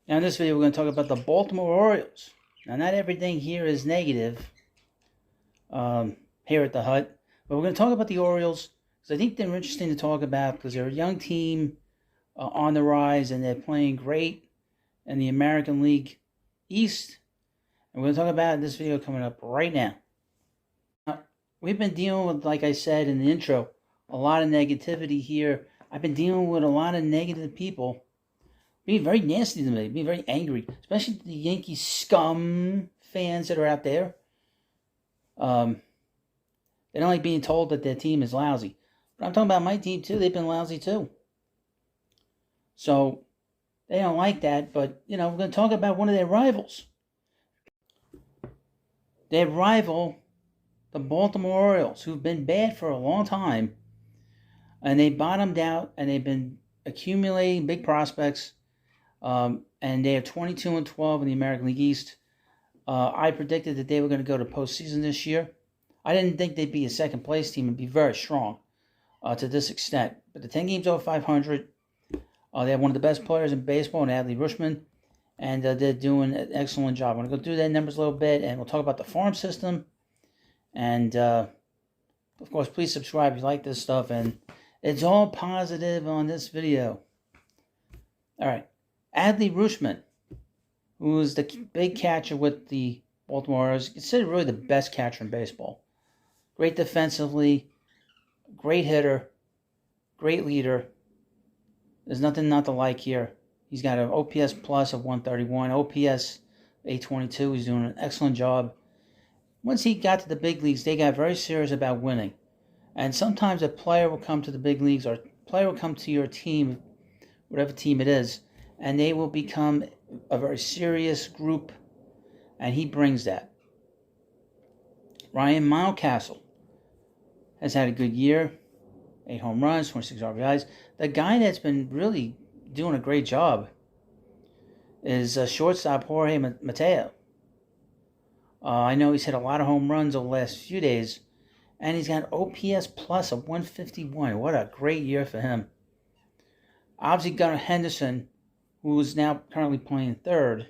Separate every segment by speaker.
Speaker 1: Now in this video we're going to talk about the Baltimore Orioles. Now not everything here is negative here at the hut, but we're going to talk about the Orioles because I think they're interesting to talk about because they're a young team on the rise and they're playing great in the American League East. And we're going to talk about it in this video coming up right now. Now, we've been dealing with, like I said in the intro, a lot of negativity here. I've been dealing with a lot of negative people being very nasty to me, being very angry, especially the Yankee scum fans that are out there. They don't like being told that their team is lousy. But I'm talking about my team too. They've been lousy too. So they don't like that. But, we're going to talk about one of their rivals. Their rival, the Baltimore Orioles, who've been bad for a long time. And they bottomed out and they've been accumulating big prospects. And they are 22-12 in the American League East. I predicted that they were going to go to postseason this year. I didn't think they'd be a second place team and be very strong to this extent. But the 10 games over 500, they have one of the best players in baseball, in Adley Rutschman, and they're doing an excellent job. I'm going to go through their numbers a little bit, and we'll talk about the farm system. And, of course, please subscribe if you like this stuff. And it's all positive on this video. All right. Adley Rutschman, who is the big catcher with the Baltimore Orioles, considered really the best catcher in baseball. Great defensively, great hitter, great leader. There's nothing not to like here. He's got an OPS plus of 131, OPS 822. He's doing an excellent job. Once he got to the big leagues, they got very serious about winning. And sometimes a player will come to the big leagues, or a player will come to your team, whatever team it is, and they will become a very serious group, and he brings that. Ryan Mountcastle has had a good year, 8 home runs, 26 RBIs. The guy that's been really doing a great job is shortstop Jorge Mateo. I know he's hit a lot of home runs over the last few days, and he's got an OPS plus of 151. What a great year for him. Obviously, Gunnar Henderson, who is now currently playing third,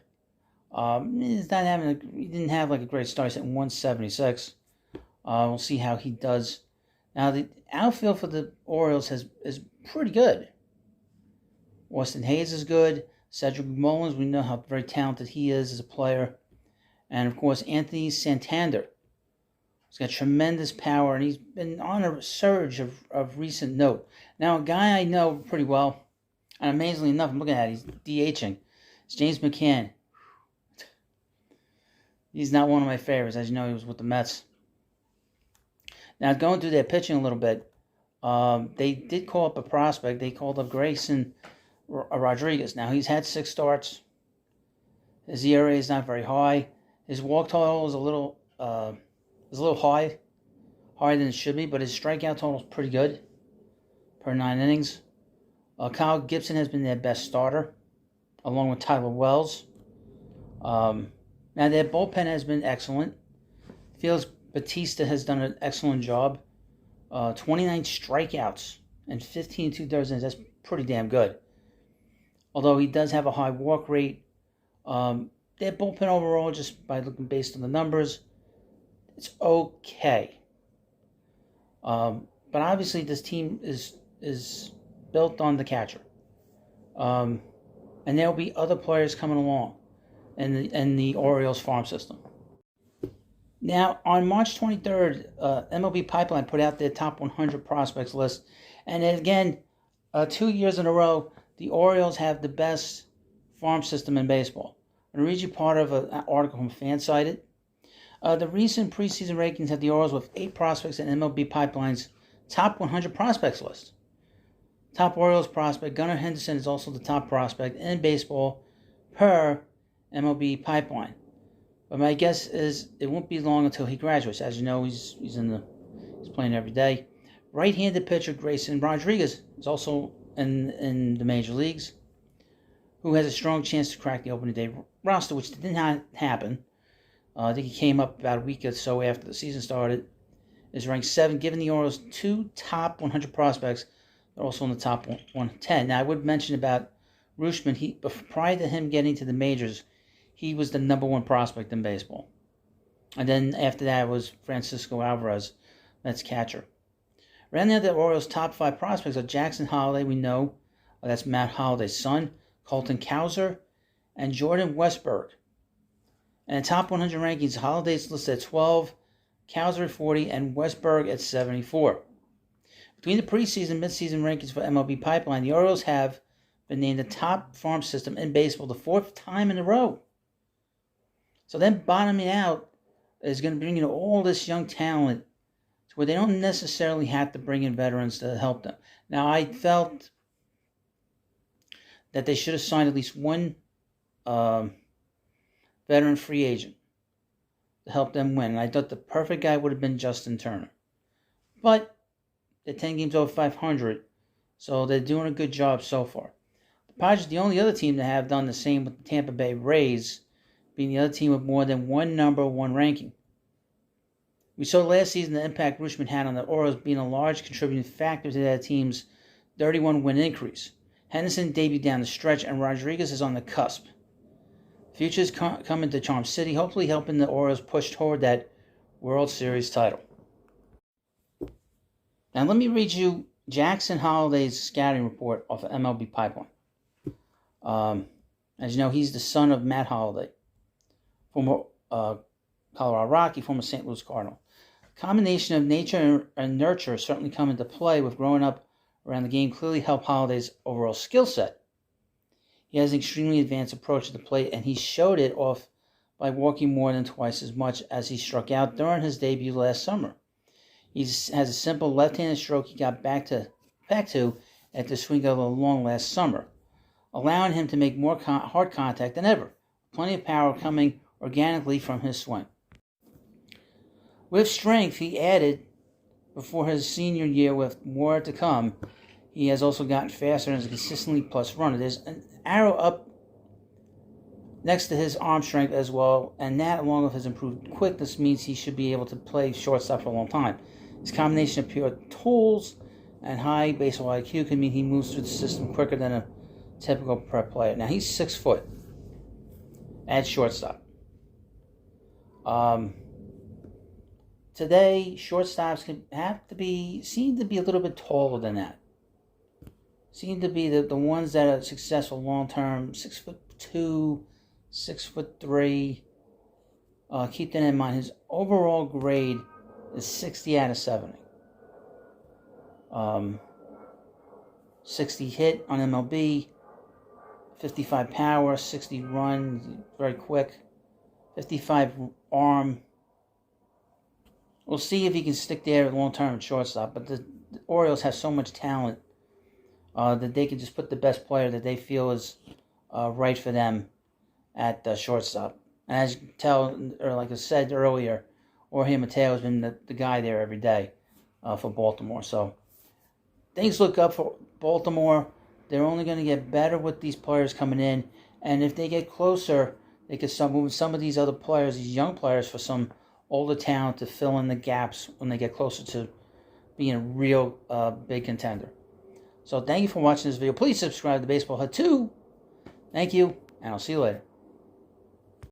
Speaker 1: he didn't have like a great start. He's at 176. We'll see how he does. Now, the outfield for the Orioles is pretty good. Austin Hayes is good. Cedric Mullins, we know how very talented he is as a player. And, of course, Anthony Santander. He's got tremendous power, and he's been on a surge of recent note. Now, a guy I know pretty well, and amazingly enough, I'm looking at it, he's DHing. It's James McCann. He's not one of my favorites. As you know, he was with the Mets. Now, going through their pitching a little bit, they did call up a prospect. They called up Grayson Rodriguez. Now, he's had 6 starts. His ERA is not very high. His walk total is a little higher than it should be, but his strikeout total is pretty good per 9 innings. Kyle Gibson has been their best starter, along with Tyler Wells. Now, their bullpen has been excellent. Felix Bautista has done an excellent job. 29 strikeouts and 15 2/3 innings. That's pretty damn good. Although he does have a high walk rate. Their bullpen overall, just by looking based on the numbers, it's okay. But obviously this team is built on the catcher. And there'll be other players coming along in the Orioles farm system. Now, on March 23rd, MLB Pipeline put out their top 100 prospects list. And again, 2 years in a row, the Orioles have the best farm system in baseball. I'm going to read you part of an article from Fansided. The recent preseason rankings have the Orioles with 8 prospects in MLB Pipeline's top 100 prospects list. Top Orioles prospect Gunnar Henderson is also the top prospect in baseball per MLB Pipeline. But my guess is it won't be long until he graduates. As you know, he's playing every day. Right-handed pitcher Grayson Rodriguez is also in the major leagues, who has a strong chance to crack the opening day roster, which did not happen. I think he came up about a week or so after the season started. Is ranked 7, giving the Orioles 2 top 100 prospects. They're also in the top 110. Now, I would mention about Rutschman, prior to him getting to the majors, he was the number one prospect in baseball. And then after that was Francisco Alvarez, Mets catcher. Rounding out the Orioles' top 5 prospects are Jackson Holliday, we know. That's Matt Holliday's son. Colton Cowser, and Jordan Westburg. And in top 100 rankings, Holliday's listed at 12, Cowser at 40, and Westburg at 74. Between the preseason and midseason rankings for MLB Pipeline, the Orioles have been named the top farm system in baseball the 4th time in a row. So then bottoming out is going to bring in all this young talent to where they don't necessarily have to bring in veterans to help them. Now, I felt that they should have signed at least one veteran free agent to help them win. And I thought the perfect guy would have been Justin Turner. But they're 10 games over 500, so they're doing a good job so far. The Padres are the only other team to have done the same with the Tampa Bay Rays, being the other team with more than one number one ranking. We saw last season the impact Rutschman had on the Orioles being a large contributing factor to that team's 31-win increase. Henderson debuted down the stretch, and Rodriguez is on the cusp. Future is coming to Charm City, hopefully helping the Orioles push toward that World Series title. Now let me read you Jackson Holliday's scouting report off of MLB Pipeline. As you know, he's the son of Matt Holliday, former Colorado Rocky, former St. Louis Cardinal. A combination of nature and nurture certainly come into play with growing up around the game clearly helped Holliday's overall skill set. He has an extremely advanced approach to the plate, and he showed it off by walking more than twice as much as he struck out during his debut last summer. He has a simple left-handed stroke he got back to at the swing of the long last summer, allowing him to make more hard contact than ever. Plenty of power coming organically from his swing. With strength, he added before his senior year with more to come. He has also gotten faster and is a consistently plus runner. There's an arrow up next to his arm strength as well, and that, along with his improved quickness, means he should be able to play shortstop for a long time. His combination of pure tools and high baseball IQ can mean he moves through the system quicker than a typical prep player. Now, he's 6 foot at shortstop. Today, shortstops seem to be a little bit taller than that. Seem to be the ones that are successful long term, 6'2", 6'3". Keep that in mind. His overall grade is 60 out of 70. 60 hit on MLB, 55 power, 60 run, very quick, 55 arm. We'll see if he can stick there long term at shortstop. But the Orioles have so much talent that they can just put the best player that they feel is right for them at shortstop. And as you can tell, or like I said earlier, Jorge Mateo has been the guy there every day for Baltimore. So things look up for Baltimore. They're only going to get better with these players coming in. And if they get closer, they can start moving some of these other players, these young players, for some older talent to fill in the gaps when they get closer to being a real big contender. So thank you for watching this video. Please subscribe to Baseball Hut 2. Thank you, and I'll see you later.